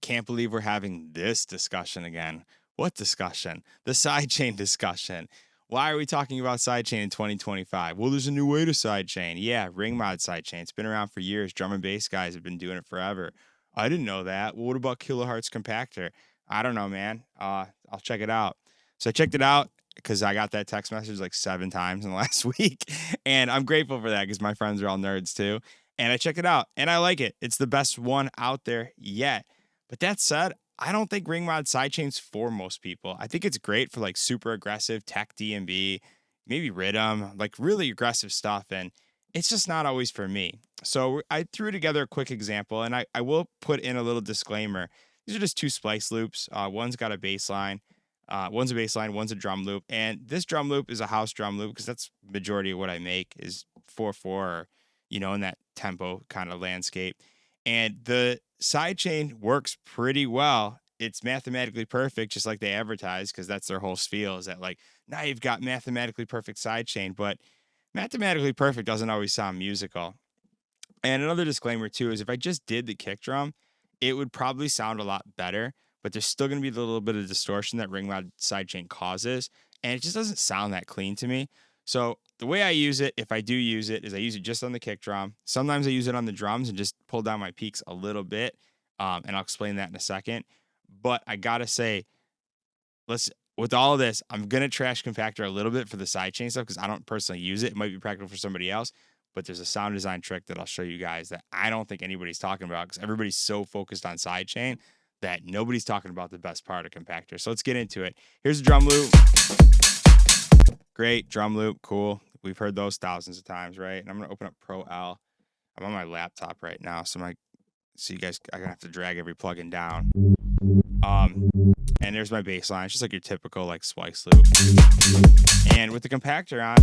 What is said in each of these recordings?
can't believe we're having this discussion again. What discussion? The sidechain discussion. Why are we talking about sidechain in 2025? Well, there's a new way to sidechain. Yeah, ringmod sidechain. It's been around for years. Drum and bass guys have been doing it forever. I didn't know that. Well, what about Kilohearts Compactor? I don't know, man. I'll check it out. So I checked it out because I got that text message like 7 times in the last week. And I'm grateful for that because my friends are all nerds too. And I checked it out and I like it. It's the best one out there yet. But that said, I don't think ringmod sidechain's for most people. I think it's great for like super aggressive tech D&B, maybe rhythm, like really aggressive stuff. And it's just not always for me. So I threw together a quick example, and I will put in a little disclaimer. These are just 2 splice loops. One's got a bass line. One's a bass line, one's a drum loop. And this drum loop is a house drum loop because that's majority of what I make is 4/4 or, in that tempo kind of landscape. And the sidechain works pretty well. It's mathematically perfect, just like they advertise, because that's their whole spiel is that like, now you've got mathematically perfect sidechain, but mathematically perfect doesn't always sound musical. And another disclaimer too is if I just did the kick drum, it would probably sound a lot better, but there's still going to be a little bit of distortion that ringmod sidechain causes, and it just doesn't sound that clean to me. So the way I use it, if I do use it, is I use it just on the kick drum. Sometimes I use it on the drums and just pull down my peaks a little bit, and I'll explain that in a second. But I gotta say, with all of this, I'm gonna trash Compactor a little bit for the sidechain stuff because I don't personally use it. It might be practical for somebody else, but there's a sound design trick that I'll show you guys that I don't think anybody's talking about because everybody's so focused on sidechain that nobody's talking about the best part of Compactor. So let's get into it. Here's a drum loop. Great drum loop, cool. We've heard those thousands of times, right? And I'm gonna open up Pro L. I'm on my laptop right now, so you guys, I'm gonna have to drag every plugin down. And there's my bass line. It's just like your typical like splice loop. And with the Compactor on,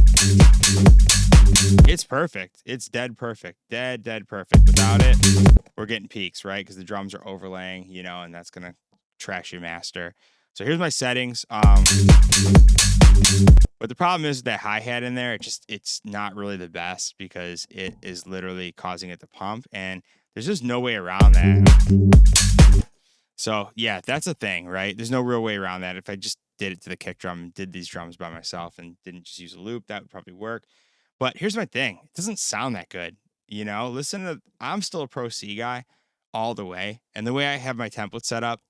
it's perfect. It's dead perfect. Dead perfect. Without it, we're getting peaks, right? Because the drums are overlaying, and that's gonna trash your master. So here's my settings. But the problem is that hi-hat in there, it's not really the best because it is literally causing it to pump, and there's just no way around that. So yeah, that's a thing, right? There's no real way around that. If I just did it to the kick drum and did these drums by myself and didn't just use a loop, that would probably work. But here's my thing. It doesn't sound that good. I'm still a Pro C guy all the way. And the way I have my template set up,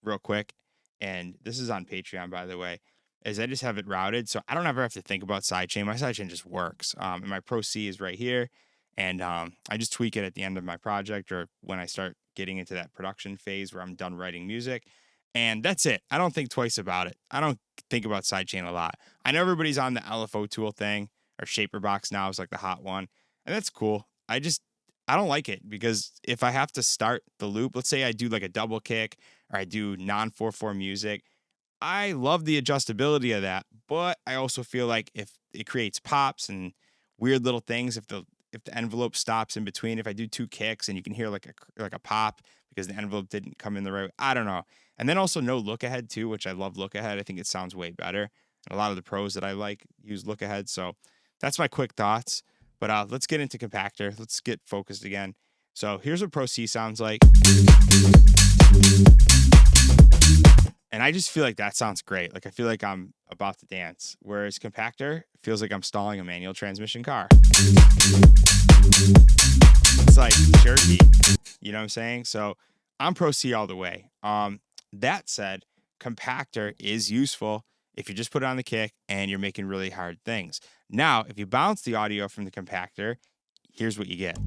real quick, and this is on Patreon, by the way, is I just have it routed. So I don't ever have to think about sidechain. My sidechain just works. And my Pro C is right here. And I just tweak it at the end of my project or when I start getting into that production phase where I'm done writing music. And that's it. I don't think twice about it. I don't think about sidechain a lot. I know everybody's on the LFO tool thing, or Shaper Box now is like the hot one. And that's cool. I don't like it because if I have to start the loop, let's say I do like a double kick or I do non-4/4 music, I love the adjustability of that, but I also feel like if it creates pops and weird little things, if the envelope stops in between, if I do 2 kicks and you can hear like a pop because the envelope didn't come in the right way, I don't know. And then also no look ahead too, which I love look ahead. I think it sounds way better. And a lot of the pros that I like use look ahead. So that's my quick thoughts. But let's get into Compactor. Let's get focused again. So here's what Pro C sounds like. And I just feel like that sounds great. Like I feel like I'm about to dance. Whereas Compactor feels like I'm stalling a manual transmission car. It's like jerky. You know what I'm saying? So I'm Pro C all the way. That said, Compactor is useful if you just put it on the kick and you're making really hard things. Now, if you bounce the audio from the Compactor, here's what you get.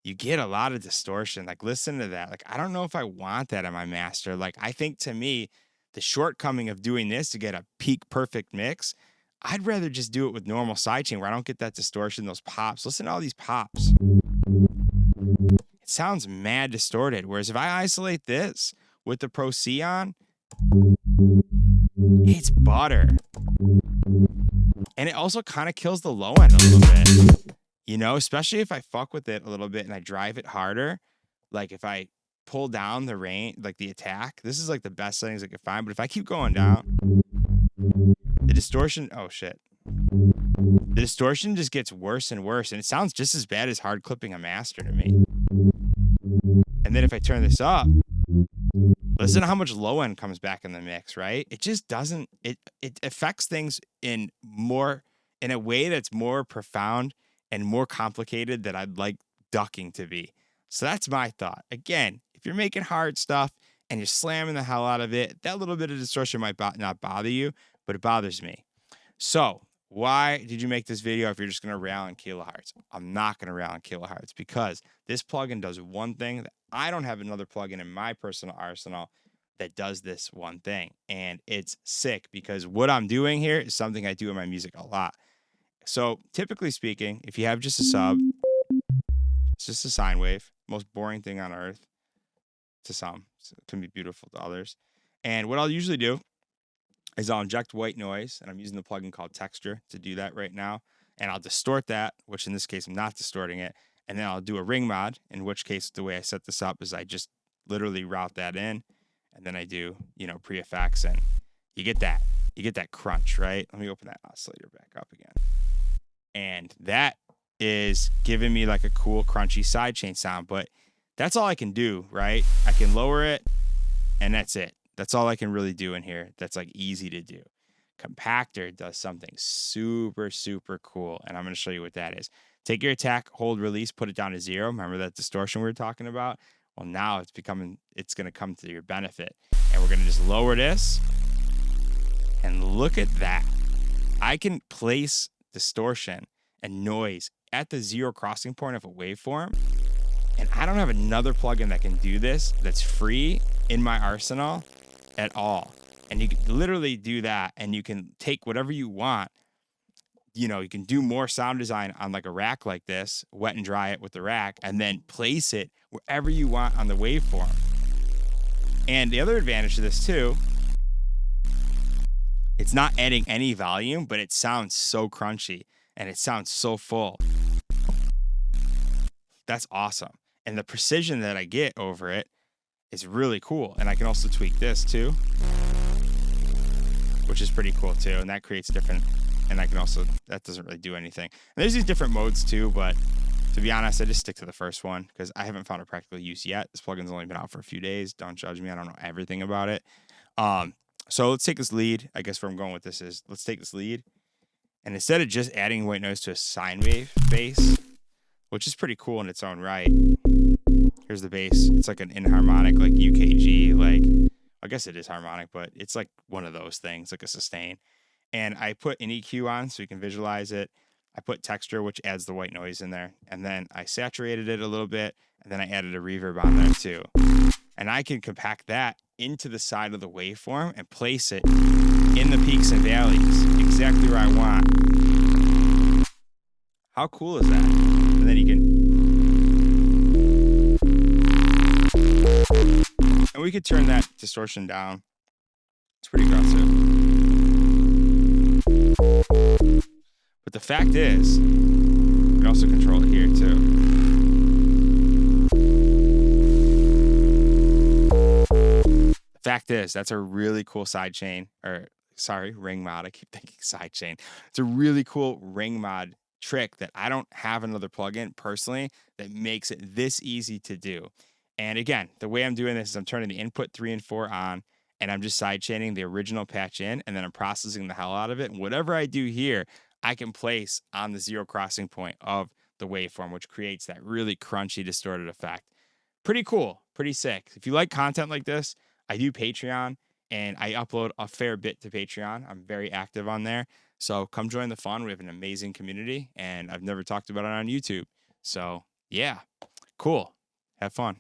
You get a lot of distortion. Like, listen to that. Like, I don't know if I want that in my master. Like, I think to me, the shortcoming of doing this to get a peak perfect mix, I'd rather just do it with normal sidechain where I don't get that distortion, those pops. Listen to all these pops. It sounds mad distorted. Whereas if I isolate this with the Pro C on, it's butter. And it also kind of kills the low end a little bit. Especially if I fuck with it a little bit and I drive it harder. Like if I pull down the range, like the attack, this is like the best settings I could find. But if I keep going down, the distortion, oh shit. The distortion just gets worse and worse. And it sounds just as bad as hard clipping a master to me. And then if I turn this up, listen to how much low end comes back in the mix, right? It just doesn't, it affects things in a way that's more profound and more complicated that I'd like ducking to be. So that's my thought. Again, if you're making hard stuff and you're slamming the hell out of it, that little bit of distortion might not bother you, but it bothers me. So why did you make this video if you're just going to rail on Kilohearts? I'm not going to rail on Kilohearts because this plugin does one thing that I don't have another plugin in my personal arsenal that does this one thing. And it's sick because what I'm doing here is something I do in my music a lot. So typically speaking, if you have just a sub, it's just a sine wave, most boring thing on earth to some. So it can be beautiful to others. And what I'll usually do is I'll inject white noise, and I'm using the plugin called Texture to do that right now. And I'll distort that, which in this case, I'm not distorting it. And then I'll do a ring mod, in which case the way I set this up is I just literally route that in, and then I do, pre-effects, and you get that crunch, right? Let me open that oscillator back up again. And that is giving me like a cool, crunchy sidechain sound, but that's all I can do, right? I can lower it, and that's it. That's all I can really do in here. That's like easy to do. Compactor does something super, super cool, and I'm going to show you what that is. Take your attack, hold, release, put it down to 0. Remember that distortion we were talking about? Well, now it's going to come to your benefit, and we're going to just lower this, and look at that. I can place distortion and noise at the 0 crossing point of a waveform, and I don't have another plugin that can do this that's free in my arsenal at all. And you can literally do that, and you can take whatever you want. You can do more sound design on like a rack like this, wet and dry it with the rack, and then place it wherever you want on the waveform. And the other advantage to this too, it's not adding any volume, but it sounds so crunchy and it sounds so full. That's awesome. And the precision that I get over it is really cool. And I can also tweak this too, which is pretty cool too. And that creates different, and I can also, that doesn't really do anything. And there's these different modes too, but to be honest, I just stick to the first one because I haven't found a practical use yet. This plugin's only been out for a few days. Don't judge me. I don't know everything about it. So let's take this lead. I guess where I'm going with this is, let's take this lead, and instead of just adding white noise to a sine wave bass, which is pretty cool in its own right, here's the bass. It's like an inharmonic, like UKG, like, I guess it is harmonic, but it's like one of those things, like a sustain. And I put an EQ on so you can visualize it. I put texture, which adds the white noise in there. And then I saturated it a little bit, and then I added a reverb on there too. And I can compact that into the side of the waveform and place it in the peaks and valleys, exactly where I want. How cool is that? And then you can, and we could turn that distortion down. It's pretty aggressive. But the fact is, you can also control it here too. Fact is, that's a really cool sidechain, or sorry, ring mod. I keep thinking sidechain. It's a really cool ring mod trick that I don't have another plugin personally that makes it this easy to do. And again, the way I'm doing this is I'm turning the input 3 and 4 on, and I'm just sidechaining the original patch in, and then I'm processing the hell out of it. And whatever I do here, I can place on the 0 crossing point of the waveform, which creates that really crunchy, distorted effect. Pretty cool, pretty sick. If you like content like this, I do Patreon, and I upload a fair bit to Patreon. I'm very active on there. So come join the fun. We have an amazing community, and I've never talked about it on YouTube. So yeah, cool. Have fun.